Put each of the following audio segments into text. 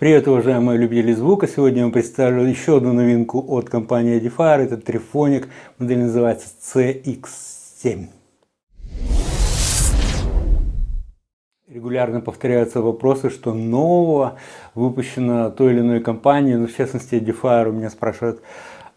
Привет, уважаемые любители звука! Сегодня я вам представлю еще одну новинку от компании Edifier. Это трифоник, модель называется CX7. Регулярно повторяются вопросы, что нового выпущено той или иной компанией, в частности Edifier. У меня спрашивают,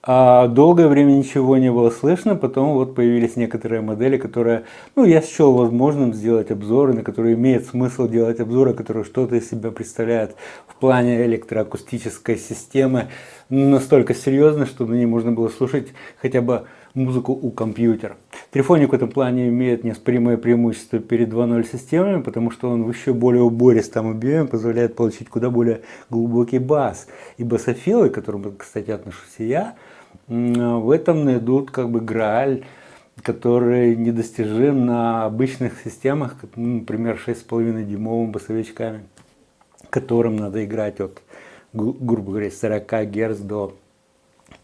долгое время ничего не было слышно, потом вот появились некоторые модели, которые, я счел возможным сделать обзоры, на которые имеет смысл делать обзоры, которые что-то из себя представляют в плане электроакустической системы, настолько серьезно, чтобы на ней можно было слушать хотя бы музыку у компьютера. Трифоник в этом плане имеет неоспоримое преимущество перед 2.0 системами, потому что он в еще более убористом объеме позволяет получить куда более глубокий бас. И басофилы, к которым, кстати, отношусь и я, в этом найдут как бы грааль, который недостижим на обычных системах, например, 6,5 дюймовыми басовичками, которым надо играть от, грубо говоря, 40 Гц до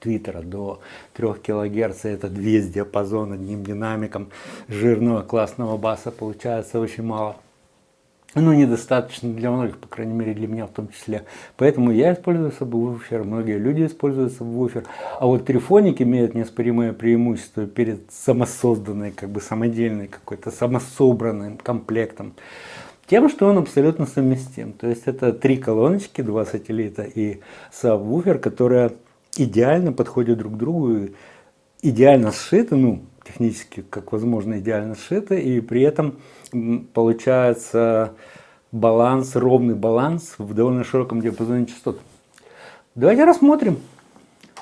твиттера, до 3 кГц. Это 2 с диапазон, одним динамиком жирного классного баса получается очень мало. Недостаточно для многих, по крайней мере для меня в том числе. Поэтому я использую сабвуфер, многие люди используют сабвуфер. А вот трифоник имеет неоспоримое преимущество перед самосозданной, как бы самодельной какой-то, самособранным комплектом. Тем, что он абсолютно совместим. То есть это 3 колоночки, 2 сателлита и сабвуфер, которые идеально подходят друг к другу, идеально сшиты, технически, как возможно, идеально сшиты, и при этом получается баланс, ровный баланс в довольно широком диапазоне частот. Давайте рассмотрим,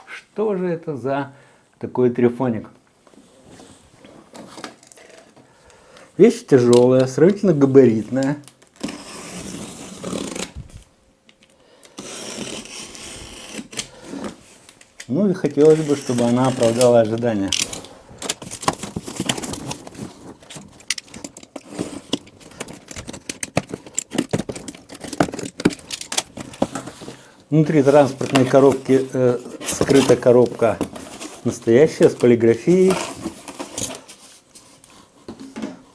что же это за такой трифоник. Вещь тяжелая, сравнительно габаритная. И хотелось бы, чтобы она оправдала ожидания. Внутри транспортной коробки скрыта коробка настоящая, с полиграфией,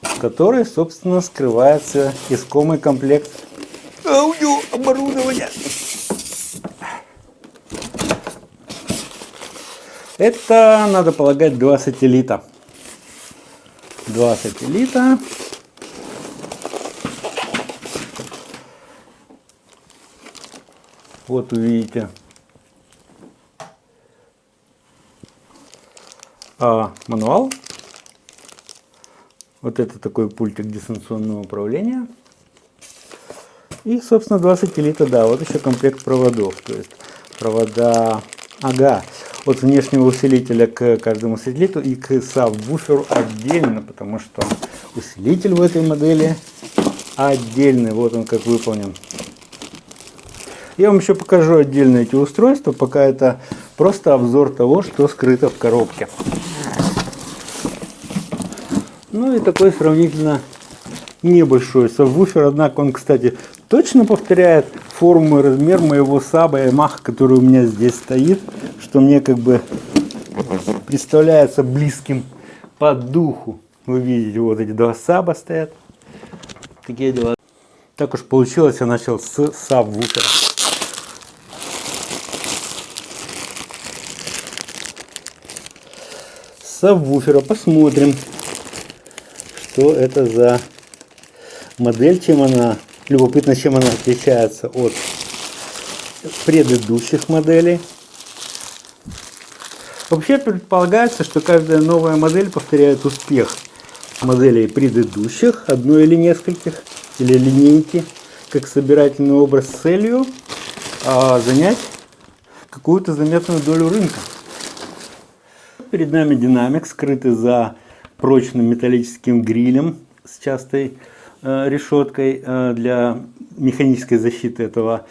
в которой, собственно, скрывается искомый комплект аудиооборудования. Это, надо полагать, 2 сателлита. 2 сателлита. Вот увидите мануал. Вот это такой пультик дистанционного управления. И, собственно, 2 сателлита, да, вот еще комплект проводов. То есть провода, от внешнего усилителя к каждому сателлиту и к сабвуферу отдельно, потому что усилитель в этой модели отдельный. Вот он как выполнен. Я вам еще покажу отдельно эти устройства, пока это просто обзор того, что скрыто в коробке. И такой сравнительно небольшой сабвуфер, однако он, кстати, точно повторяет форму и размер моего саба Yamaha, который у меня здесь стоит, что мне как бы представляется близким по духу. Вы видите, вот эти 2 саба стоят. Такие дела. Так уж получилось, я начал с сабвуфера. Сабвуфера посмотрим, что это за модель, чем она, любопытно, чем она отличается от предыдущих моделей. Вообще предполагается, что каждая новая модель повторяет успех моделей предыдущих, одной или нескольких, или линейки, как собирательный образ с целью занять какую-то заметную долю рынка. Перед нами динамик, скрытый за прочным металлическим грилем с частой решеткой для механической защиты этого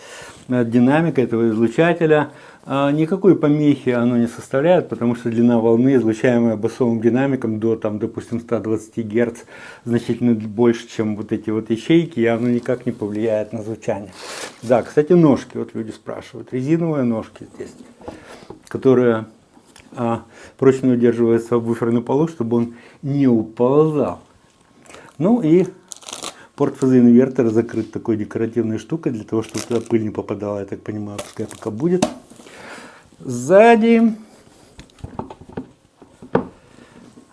динамика, этого излучателя. Никакой помехи оно не составляет, потому что длина волны, излучаемая басовым динамиком до, допустим, 120 Гц, значительно больше, чем вот эти вот ячейки, и оно никак не повлияет на звучание. Да, кстати, ножки, вот люди спрашивают, резиновые ножки здесь, которые прочно удерживает сабвуфер на полу, чтобы он не уползал. И Порт фазоинвертора закрыт такой декоративной штукой, для того, чтобы туда пыль не попадала, я так понимаю, пускай пока будет. Сзади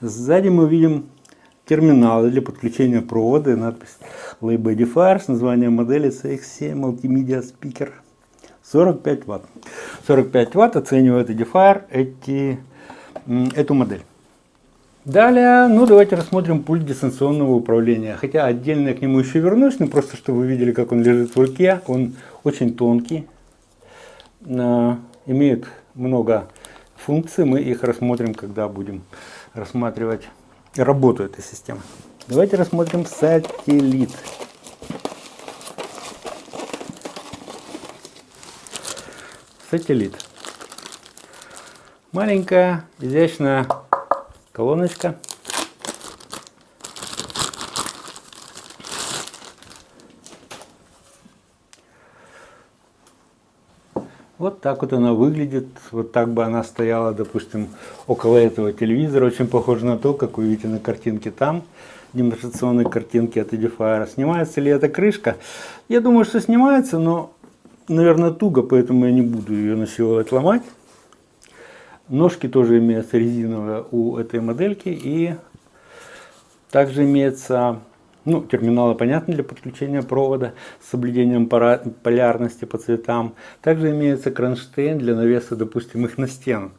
мы видим терминалы для подключения провода и надпись Label Edifier с названием модели CX7 Multimedia Speaker. 45 Вт. 45 Вт оценивает Edifier эту модель. Далее, давайте рассмотрим пульт дистанционного управления. Хотя отдельно я к нему еще вернусь, но просто чтобы вы видели, как он лежит в руке. Он очень тонкий, имеет много функций. Мы их рассмотрим, когда будем рассматривать работу этой системы. Давайте рассмотрим сателлит. Сателлит. Маленькая, изящная колоночка. Вот так вот она выглядит. Вот так бы она стояла, допустим, около этого телевизора. Очень похоже на то, как вы видите на картинке там, демонстрационной картинке от Edifier. Снимается ли эта крышка? Я думаю, что снимается, но, наверное, туго, поэтому я не буду ее насиловать ломать. Ножки тоже имеются резиновые у этой модельки, и также имеется, терминалы, понятно, для подключения провода с соблюдением полярности по цветам. Также имеется кронштейн для навеса, допустим, их на стену.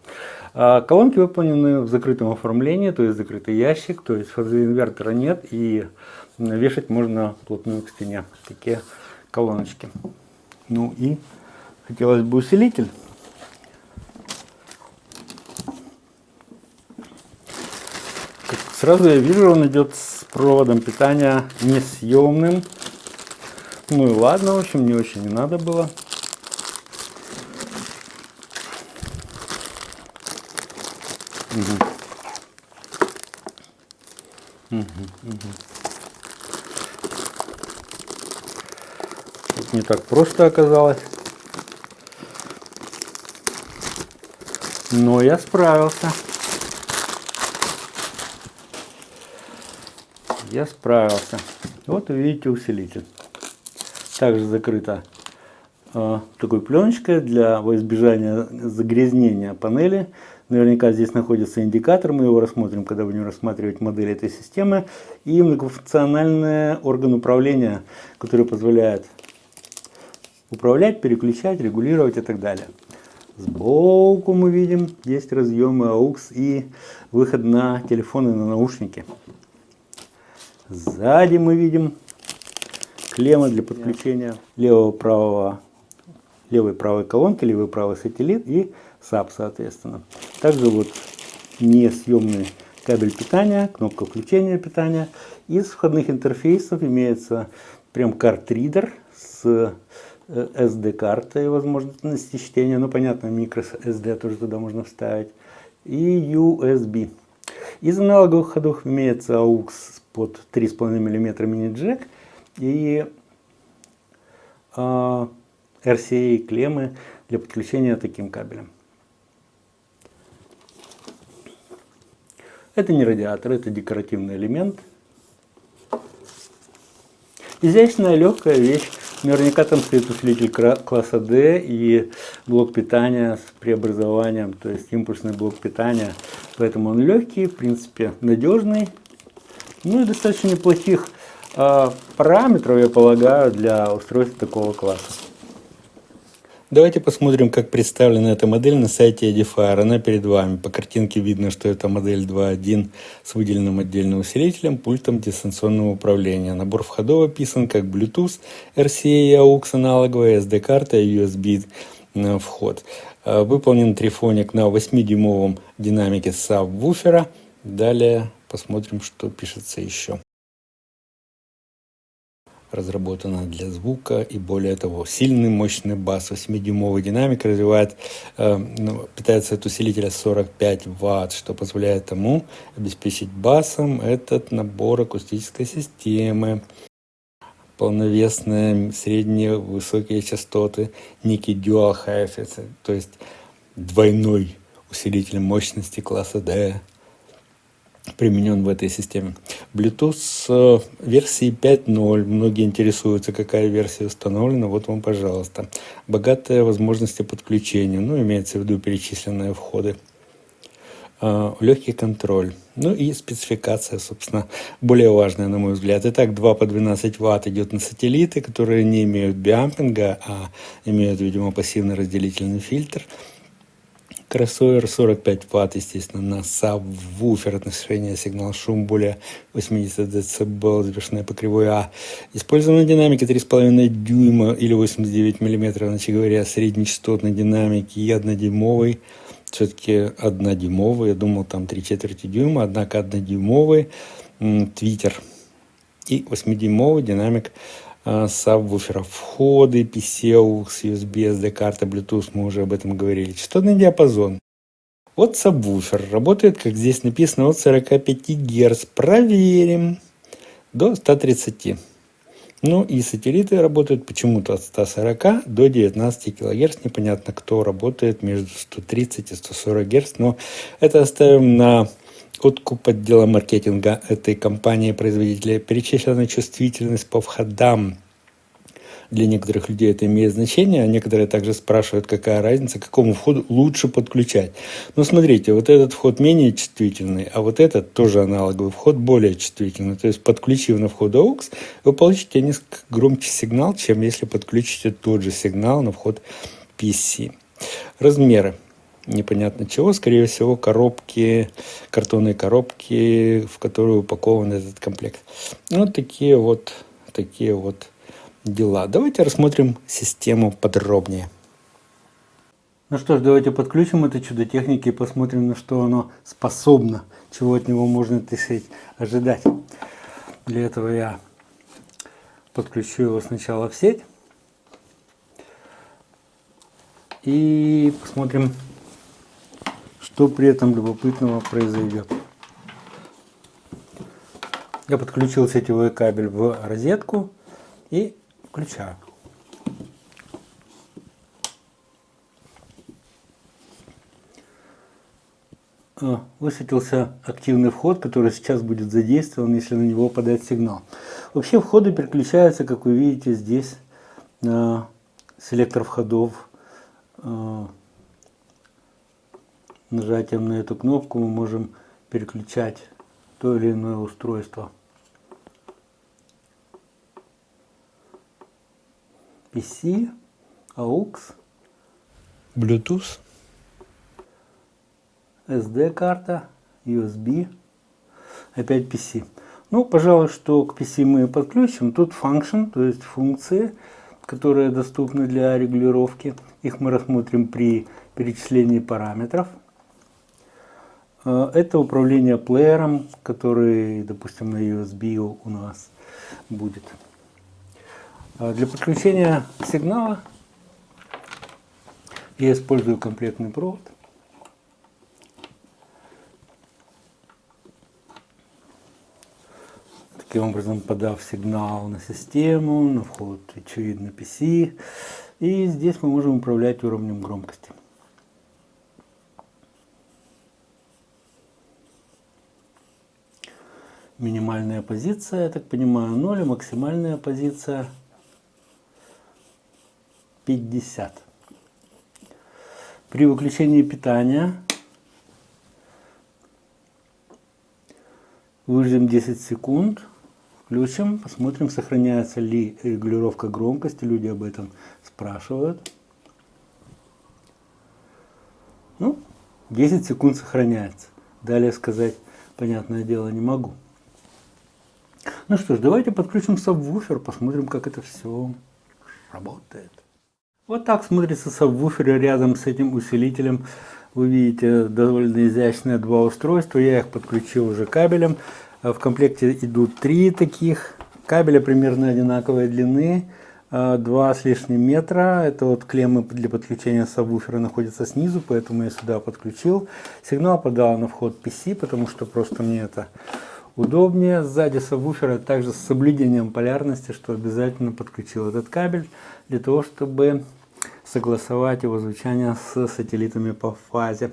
Колонки выполнены в закрытом оформлении, то есть закрытый ящик, то есть фазоинвертора нет, и вешать можно вплотную к стене такие колоночки. И хотелось бы усилитель. Сразу я вижу, он идет с проводом питания несъемным. И ладно, в общем, не очень не надо было. Тут не так просто оказалось. Но я справился. Вот вы видите усилитель. Также закрыто такой пленочкой во избежание загрязнения панели. Наверняка здесь находится индикатор, мы его рассмотрим, когда будем рассматривать модель этой системы. И многофункциональный орган управления, который позволяет управлять, переключать, регулировать и так далее. Сбоку мы видим, есть разъемы AUX и выход на телефоны и на наушники. Сзади мы видим клеммы для подключения левой и правой колонки, левый и правый сателлит и САП, соответственно. Также несъемный кабель питания, кнопка включения питания. Из входных интерфейсов имеется прям картридер с SD-картой, возможности чтения, понятно, microSD тоже туда можно вставить, и USB. Из аналоговых ходов имеется AUX под 3,5 мм мини-джек и RCA клеммы для подключения таким кабелем. Это не радиатор, это декоративный элемент. Изящная, легкая вещь. Наверняка там стоит усилитель класса D и блок питания с преобразованием, то есть импульсный блок питания. Поэтому он легкий, в принципе, надежный. И достаточно неплохих параметров, я полагаю, для устройства такого класса. Давайте посмотрим, как представлена эта модель на сайте Edifier. Она перед вами. По картинке видно, что это модель 2.1 с выделенным отдельным усилителем, пультом дистанционного управления. Набор входов описан как Bluetooth, RCA, AUX аналоговая, SD-карта и USB вход. Выполнен трифоник на 8-дюймовом динамике сабвуфера. Далее посмотрим, что пишется еще. Разработана для звука и, более того, сильный мощный бас. 8-дюймовый динамик питается от усилителя 45 Вт, что позволяет ему обеспечить басом этот набор акустической системы. Полновесные средние высокие частоты Niki Dual Hi-Fi, то есть двойной усилитель мощности класса D. применен в этой системе. Bluetooth версии 5.0. Многие интересуются, какая версия установлена. Вот вам, пожалуйста. Богатые возможности подключения. Ну, имеется в виду перечисленные входы. Легкий контроль. Ну и спецификация, собственно, более важная, на мой взгляд. Итак, 2 по 12 Вт идет на сателлиты, которые не имеют биампинга, а имеют, видимо, пассивный разделительный фильтр. Кроссовер 45 Вт, естественно, на сабвуфер, отношение сигнал-шум более 80 дБ, завершенная по кривой А. Использована динамика 3,5 дюйма или 89 мм, иначе говоря, среднечастотной динамики и 1-дюймовый. Все-таки 1-дюймовый, я думал там 3/4 дюйма, однако 1-дюймовый твиттер и 8-дюймовый динамик сабвуфера. Входы, PCAux, USB, SD-карта, Bluetooth, мы уже об этом говорили. Частотный диапазон. Вот сабвуфер. Работает, как здесь написано, от 45 Гц. Проверим. До 130. Ну и сателлиты работают почему-то от 140 до 19 кГц. Непонятно, кто работает между 130 и 140 Гц. Но это оставим на откуп отдела маркетинга этой компании-производителя. Перечислена чувствительность по входам. Для некоторых людей это имеет значение, а некоторые также спрашивают, какая разница, к какому входу лучше подключать. Но смотрите, вот этот вход менее чувствительный, а вот этот тоже аналоговый вход более чувствительный. То есть, подключив на вход AUX, вы получите несколько громче сигнал, чем если подключите тот же сигнал на вход PC. Размеры. Непонятно чего, скорее всего, коробки, картонные коробки, в которые упакован этот комплект. Вот такие вот дела. Давайте рассмотрим систему подробнее. Ну что ж, давайте подключим это чудо техники и посмотрим, на что оно способно, чего от него можно, так сказать, ожидать. Для этого я подключу его сначала в сеть и посмотрим, что при этом любопытного произойдет. Я подключил сетевой кабель в розетку и включаю. Высветился активный вход, который сейчас будет задействован, если на него подать сигнал. Вообще входы переключаются, как вы видите, здесь на селектор входов. Нажатием на эту кнопку мы можем переключать то или иное устройство. PC, AUX, Bluetooth, SD-карта, USB, опять PC. Ну, пожалуй, что к PC мы подключим. Тут function, то есть функции, которые доступны для регулировки. Их мы рассмотрим при перечислении параметров. Это управление плеером, который, допустим, на USB у нас будет. Для подключения сигнала я использую комплектный провод. Таким образом, подав сигнал на систему, на вход, очевидно, PC. И здесь мы можем управлять уровнем громкости. Минимальная позиция, я так понимаю, 0, максимальная позиция 50. При выключении питания выждем 10 секунд, включим, посмотрим, сохраняется ли регулировка громкости. Люди об этом спрашивают. Ну, 10 секунд сохраняется. Далее сказать, понятное дело, не могу. Ну что ж, давайте подключим сабвуфер, посмотрим, как это все работает. Вот так смотрится сабвуфер рядом с этим усилителем. Вы видите довольно изящные два устройства. Я их подключил уже кабелем. В комплекте идут 3 таких кабеля примерно одинаковой длины, 2 с лишним метра. Это вот клеммы для подключения сабвуфера находятся снизу, поэтому я сюда подключил. Сигнал подал на вход PC, потому что просто мне это удобнее. Сзади сабвуфера также с соблюдением полярности, что обязательно подключил этот кабель для того, чтобы согласовать его звучание с сателлитами по фазе.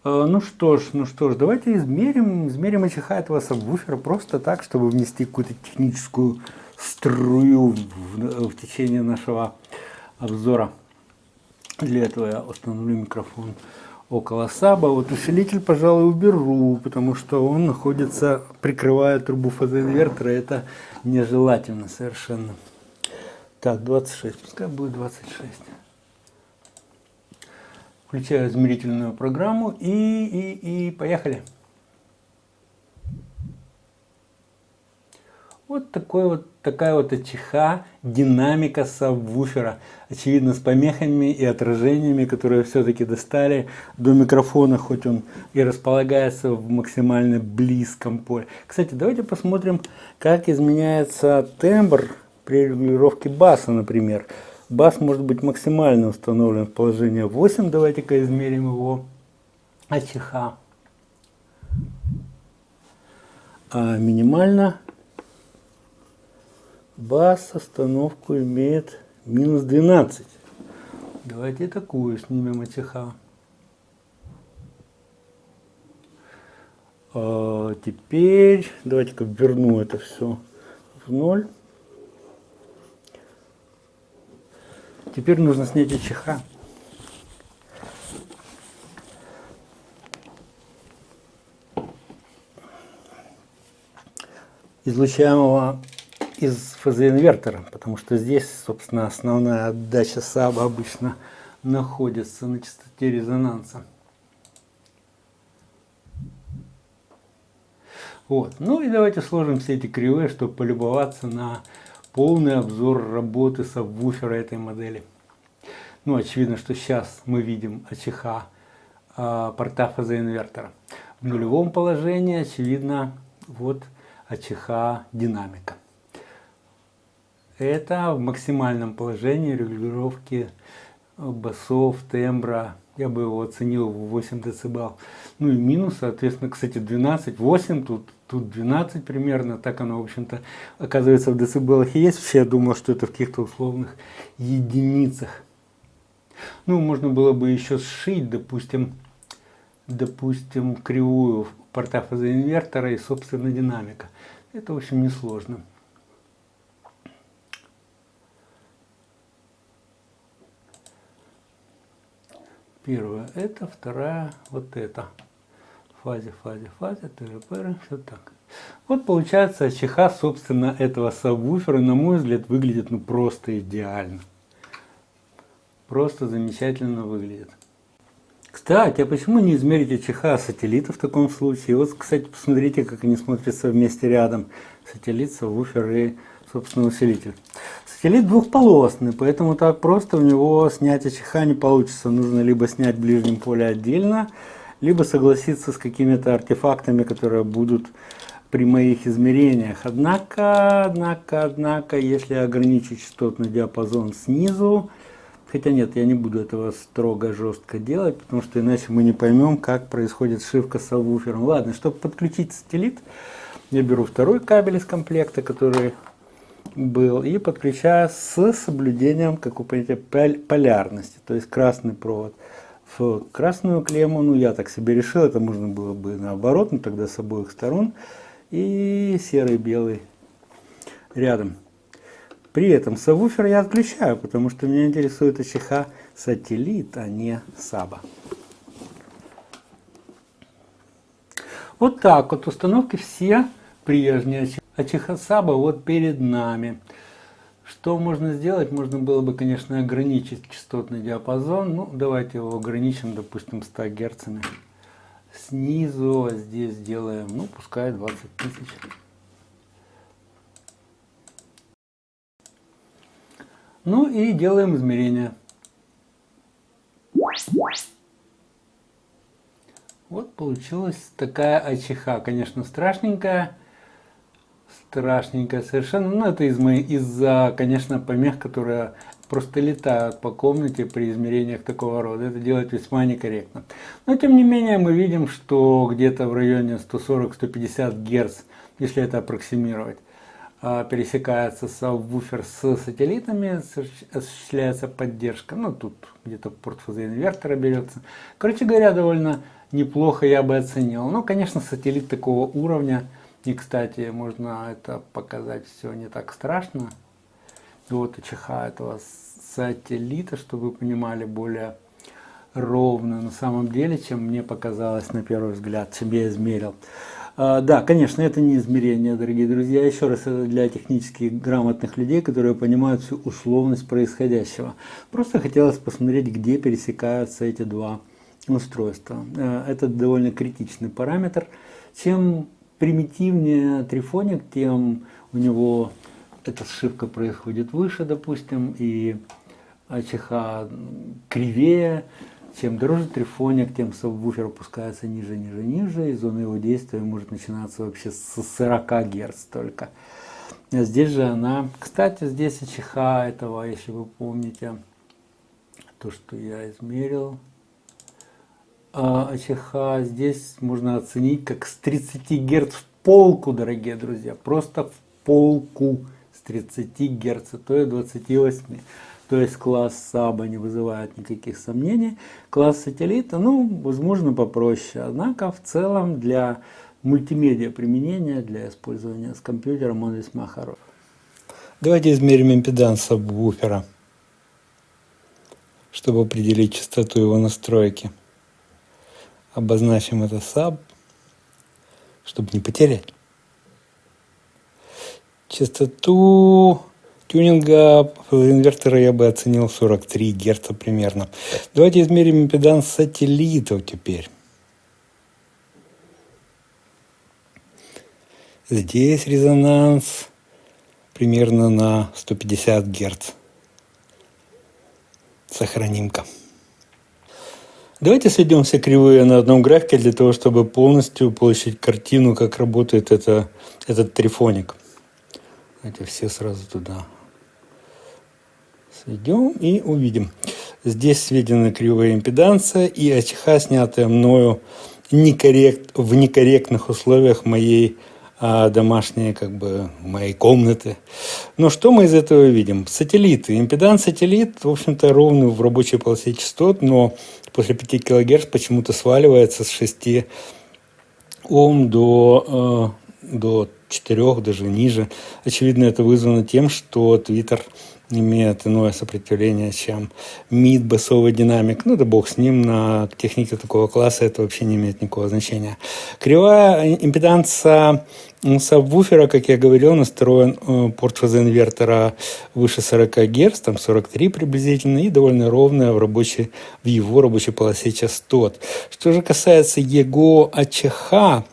Ну что ж, давайте измерим АЧХ этого сабвуфера просто так, чтобы внести какую-то техническую струю в течение нашего обзора. Для этого я установлю микрофон около саба. Вот усилитель, пожалуй, уберу, потому что он находится, прикрывая трубу фазоинвертора. Это нежелательно совершенно. Так, 26, пускай будет 26. Включаю измерительную программу и поехали. Вот такая вот АЧХ динамика сабвуфера. Очевидно, с помехами и отражениями, которые все-таки достали до микрофона, хоть он и располагается в максимально близком поле. Кстати, давайте посмотрим, как изменяется тембр при регулировке баса, например. Бас может быть максимально установлен в положение 8. Давайте-ка измерим его АЧХ. А минимально бас остановку имеет минус 12. Давайте такую снимем АЧХ. Теперь давайте-ка верну это все в 0. Теперь нужно снять АЧХ. Излучаемого из фазоинвертора, потому что здесь, собственно, основная отдача саба обычно находится на частоте резонанса. Вот. Ну и давайте сложим все эти кривые, чтобы полюбоваться на полный обзор работы сабвуфера этой модели. Ну, очевидно, что сейчас мы видим АЧХ порта фазоинвертора. В нулевом положении, очевидно, вот АЧХ динамика. Это в максимальном положении регулировки басов, тембра. Я бы его оценил в 8 дБ. Ну и минус, соответственно, кстати, 12, 8, тут 12 примерно. Так оно, в общем-то, оказывается в децибелах и есть. Вообще я думал, что это в каких-то условных единицах. Ну, можно было бы еще сшить, допустим, кривую порта фазоинвертора и, собственно, динамика. Это, в общем, несложно. Первая это, вторая вот это. Фазе, ТРПР, все так. Вот получается АЧХ, собственно, этого сабвуфера, на мой взгляд, выглядит ну просто идеально. Просто замечательно выглядит. Кстати, а почему не измерить АЧХ сателлита в таком случае? Вот, кстати, посмотрите, как они смотрятся вместе рядом. Сателлит, сабвуфер и, собственно, усилитель. Сателлит двухполосный, поэтому так просто у него снять АЧХ не получится. Нужно либо снять в ближнем поле отдельно, либо согласиться с какими-то артефактами, которые будут при моих измерениях. Однако, если ограничить частотный диапазон снизу, хотя нет, я не буду этого строго, жестко делать, потому что иначе мы не поймем, как происходит сшивка с сабвуфером. Ладно, чтобы подключить сателлит, я беру второй кабель из комплекта, который был, и подключаю с соблюдением, как вы понимаете, полярности, то есть красный провод в красную клемму. Ну, я так себе решил, это можно было бы наоборот, но тогда с обоих сторон, и серый-белый рядом. При этом сабвуфер я отключаю, потому что меня интересует АЧХ сателлит, а не саба. Вот так вот установки все прежние. АЧХ саба вот перед нами. Что можно сделать? Можно было бы, конечно, ограничить частотный диапазон. Ну, давайте его ограничим, допустим, 100 герцами. Снизу здесь сделаем, ну, пускай 20 тысяч. Ну и делаем измерения. Вот получилась такая АЧХ. Конечно, страшненькая совершенно. Но это из-за, конечно, помех, которые просто летают по комнате при измерениях такого рода. Это делать весьма некорректно. Но тем не менее мы видим, что где-то в районе 140-150 Гц, если это аппроксимировать, пересекается сабвуфер с сателлитами, осуществляется поддержка. Ну, тут где-то порт фазоинвертора берется. Короче говоря, довольно неплохо я бы оценил. Ну, конечно, сателлит такого уровня. И, кстати, можно это показать все не так страшно. Вот АЧХ этого сателлита, чтобы вы понимали, более ровно на самом деле, чем мне показалось на первый взгляд, чем я измерил. Да, конечно, это не измерение, дорогие друзья. Еще раз, это для технически грамотных людей, которые понимают всю условность происходящего. Просто хотелось посмотреть, где пересекаются эти два устройства. Это довольно критичный параметр. Чем примитивнее трифоник, тем у него эта сшивка происходит выше, допустим, и АЧХ кривее. Чем дороже трифоник, тем сабвуфер опускается ниже, ниже, ниже, и зона его действия может начинаться вообще с 40 Гц только. А здесь же она, кстати, здесь АЧХ этого, если вы помните, то, что я измерил, АЧХ здесь можно оценить как с 30 Гц в полку, дорогие друзья, просто в полку с 30 Гц, то есть 28. То есть класс саба не вызывает никаких сомнений. Класс сателлита, ну, возможно, попроще. Однако, в целом, для мультимедиа применения, для использования с компьютером, он весьма хорош. Давайте измерим импеданс сабвуфера, чтобы определить частоту его настройки. Обозначим это саб, чтобы не потерять. Частоту тюнинга инвертора я бы оценил 43 Гц примерно. Давайте измерим импеданс сателлитов теперь. Здесь резонанс примерно на 150 Гц. Сохраним-ка. Давайте сведем все кривые на одном графике для того, чтобы полностью получить картину, как работает этот трифоник. Давайте все сразу туда сведем и увидим. Здесь сведены кривые импеданса и АЧХ, снятая мною в некорректных условиях моей домашней, моей комнаты. Но что мы из этого видим? Сателлиты. Импеданс сателлит, в общем-то, ровный в рабочей полосе частот, но после 5 кГц почему-то сваливается с 6 Ом до 4, даже ниже. Очевидно, это вызвано тем, что Twitter имеет иное сопротивление, чем МИД, басовый динамик. Ну да бог с ним, на технике такого класса это вообще не имеет никакого значения. Кривая импеданса сабвуфера, как я говорил, настроен порт фазоинвертора выше 40 Гц, там 43 приблизительно, и довольно ровная в его рабочей полосе частот. Что же касается его АЧХ,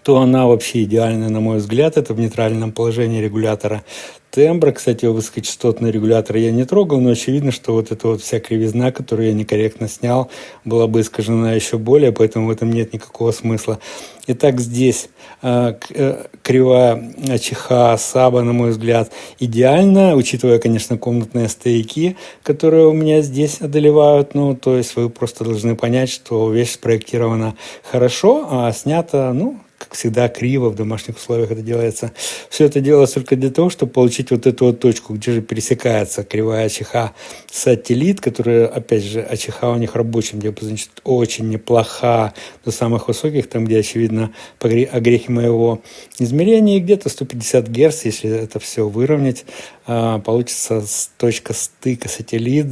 то она вообще идеальная, на мой взгляд. Это в нейтральном положении регулятора тембра. Кстати, высокочастотный регулятор я не трогал, но очевидно, что вот эта вот вся кривизна, которую я некорректно снял, была бы искажена еще более, поэтому в этом нет никакого смысла. Итак, здесь кривая АЧХ саба, на мой взгляд, идеальна, учитывая, конечно, комнатные стояки, которые у меня здесь одолевают. Ну, то есть вы просто должны понять, что вещь спроектирована хорошо, а снята, как всегда, криво, в домашних условиях это делается. Все это делалось только для того, чтобы получить вот эту вот точку, где же пересекается кривая АЧХ сателлит, которая, опять же, АЧХ у них в рабочем диапазоне очень неплоха, до самых высоких, там, где, очевидно, огрехи моего измерения, и где-то 150 Гц, если это все выровнять, получится точка стыка сателлит,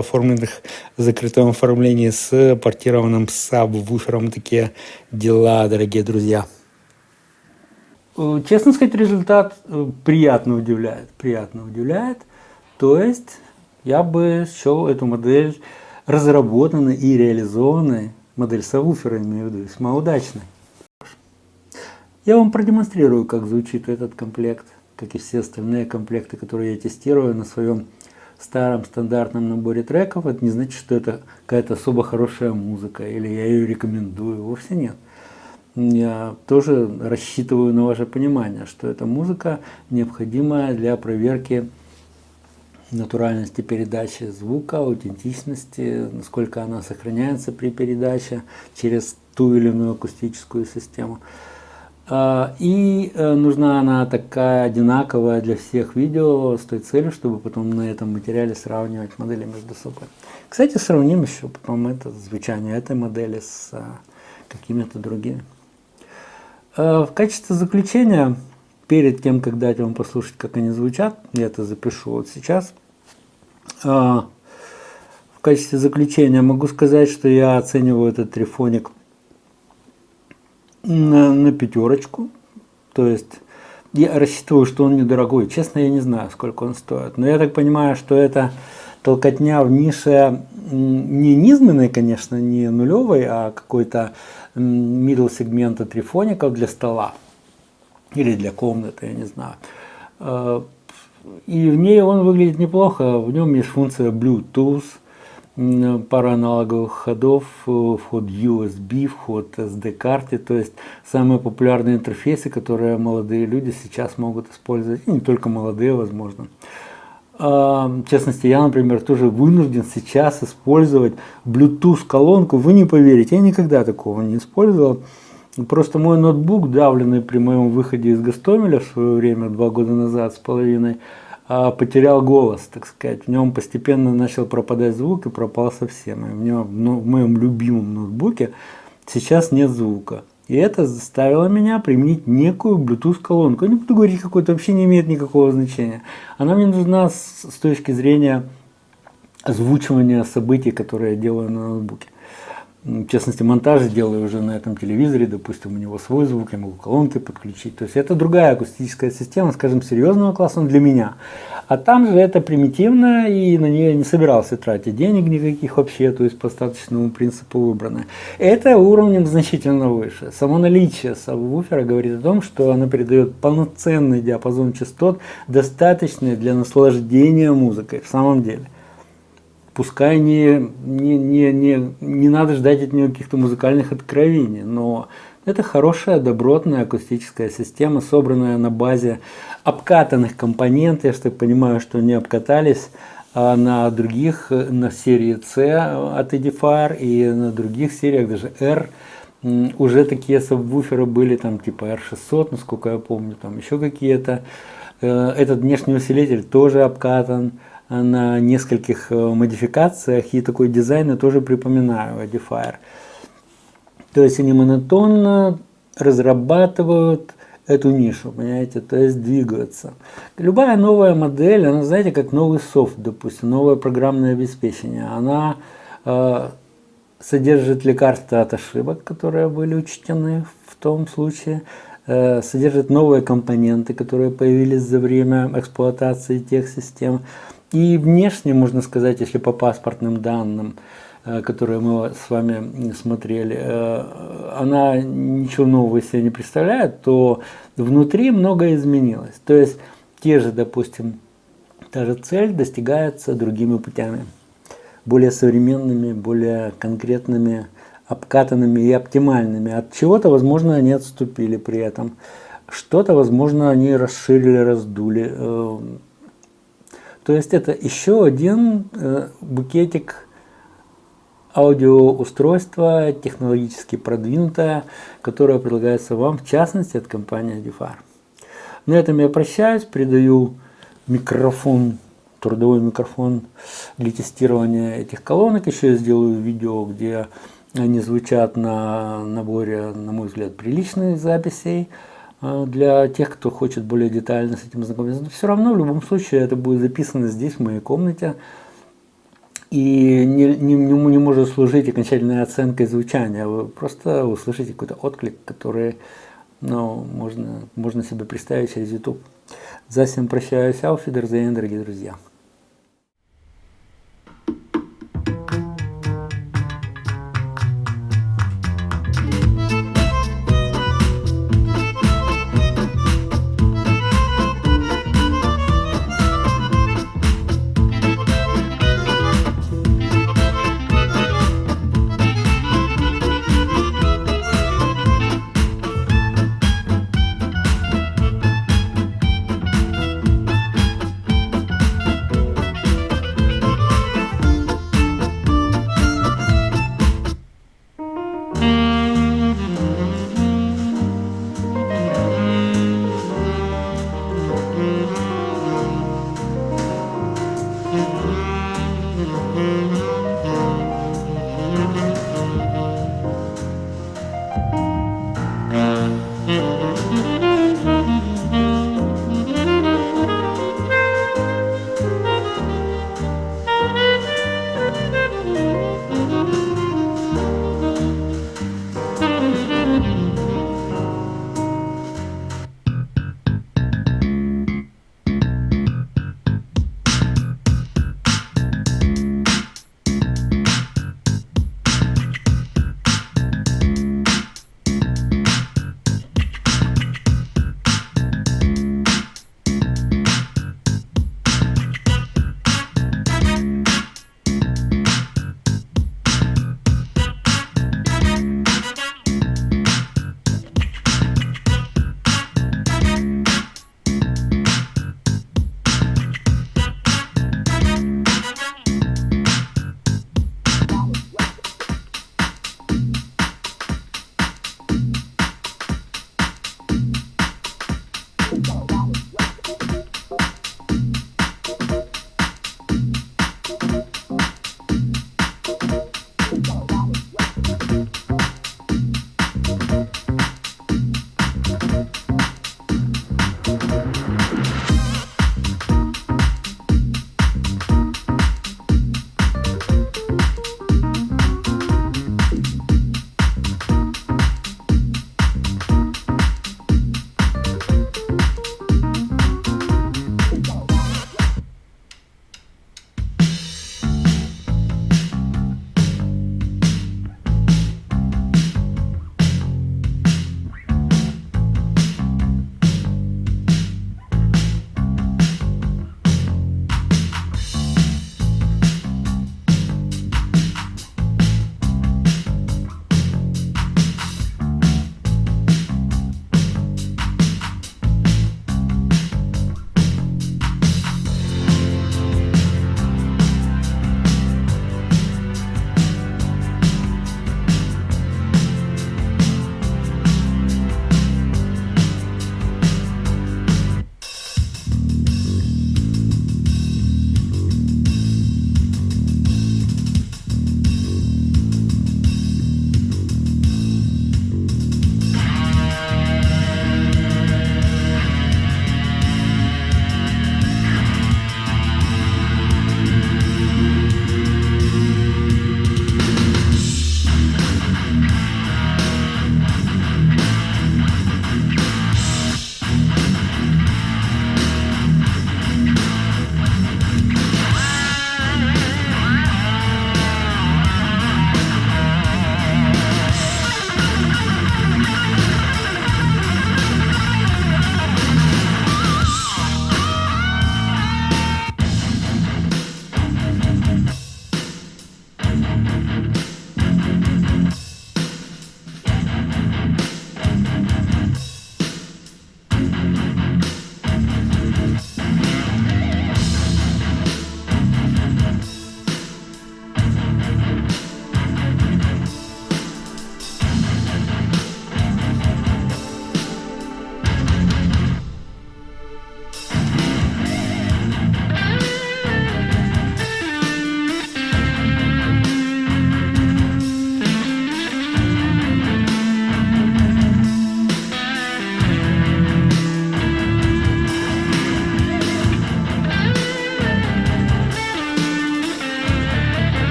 оформленных в закрытом оформлении с портированным сабвуфером. Такие дела, дорогие друзья. Честно сказать, результат приятно удивляет. Приятно удивляет. То есть я бы счел эту модель разработанной и реализованной, модель сабвуфера, имею в виду, весьма удачной. Я вам продемонстрирую, как звучит этот комплект, как и все остальные комплекты, которые я тестирую на своем старом стандартном наборе треков. Это не значит, что это какая-то особо хорошая музыка, или я ее рекомендую. Вовсе нет. Я тоже рассчитываю на ваше понимание, что эта музыка необходимая для проверки натуральности передачи звука, аутентичности, насколько она сохраняется при передаче через ту или иную акустическую систему. И нужна она такая одинаковая для всех видео с той целью, чтобы потом на этом материале сравнивать модели между собой. Кстати, сравним еще потом это звучание этой модели с какими-то другими. В качестве заключения, перед тем, как дать вам послушать, как они звучат, я это запишу вот сейчас. В качестве заключения могу сказать, что я оцениваю этот трифоник на 5. То есть я рассчитываю, что он недорогой. Честно, я не знаю, сколько он стоит. Но я так понимаю, что это толкотня в нише не низменной, конечно, не нулевой, а какой-то middle сегмента трифоников для стола или для комнаты, я не знаю. И в ней он выглядит неплохо. В нем есть функция Bluetooth, пара аналоговых ходов, вход USB, вход SD-карты, то есть самые популярные интерфейсы, которые молодые люди сейчас могут использовать, и не только молодые, возможно. В частности, я, например, тоже вынужден сейчас использовать Bluetooth-колонку. Вы не поверите, я никогда такого не использовал. Просто мой ноутбук, давленный при моем выходе из Гостомеля в свое время, 2 года назад с половиной, потерял голос, так сказать. В нем постепенно начал пропадать звук и пропал совсем. И в моем любимом ноутбуке сейчас нет звука. И это заставило меня применить некую Bluetooth-колонку. Я не буду говорить, какой-то вообще не имеет никакого значения. Она мне нужна с точки зрения озвучивания событий, которые я делаю на ноутбуке. В частности, монтажи делаю уже на этом телевизоре, допустим, у него свой звук, я могу колонки подключить. То есть это другая акустическая система, скажем, серьезного класса для меня. А там же это примитивно, и на нее я не собирался тратить денег никаких вообще, то есть по остаточному принципу выбрано. Это уровнем значительно выше. Само наличие сабвуфера говорит о том, что она передает полноценный диапазон частот, достаточный для наслаждения музыкой в самом деле. Пускай не надо ждать от нее каких-то музыкальных откровений, но это хорошая, добротная акустическая система, собранная на базе обкатанных компонентов. Я так понимаю, что они обкатались на других, на серии C от Edifier и на других сериях, даже R. Уже такие сабвуферы были, там типа R600, насколько я помню, там еще какие-то. Этот внешний усилитель тоже обкатан на нескольких модификациях, и такой дизайн я тоже припоминаю Edifier. То есть они монотонно разрабатывают эту нишу, понимаете, то есть двигаются. Любая новая модель, она, знаете, как новый софт, допустим, новое программное обеспечение, она содержит лекарства от ошибок, которые были учтены в том случае, содержит новые компоненты, которые появились за время эксплуатации тех систем. И внешне, можно сказать, если по паспортным данным, которые мы с вами смотрели, она ничего нового из себя не представляет, то внутри многое изменилось. То есть те же, допустим, та же цель достигается другими путями, более современными, более конкретными, обкатанными и оптимальными. От чего-то, возможно, они отступили при этом. Что-то, возможно, они расширили, раздули. То есть это еще один букетик аудиоустройства, технологически продвинутое, которое предлагается вам, в частности, от компании Edifier. На этом я прощаюсь, передаю микрофон, трудовой микрофон для тестирования этих колонок. Еще я сделаю видео, где они звучат на наборе, на мой взгляд, приличных записей для тех, кто хочет более детально с этим знакомиться. Но все равно, в любом случае, это будет записано здесь, в моей комнате, и не может служить окончательной оценкой звучания. Вы просто услышите какой-то отклик, который можно себе представить через YouTube. За всем прощаюсь. Auf Wiedersehen, дорогие друзья.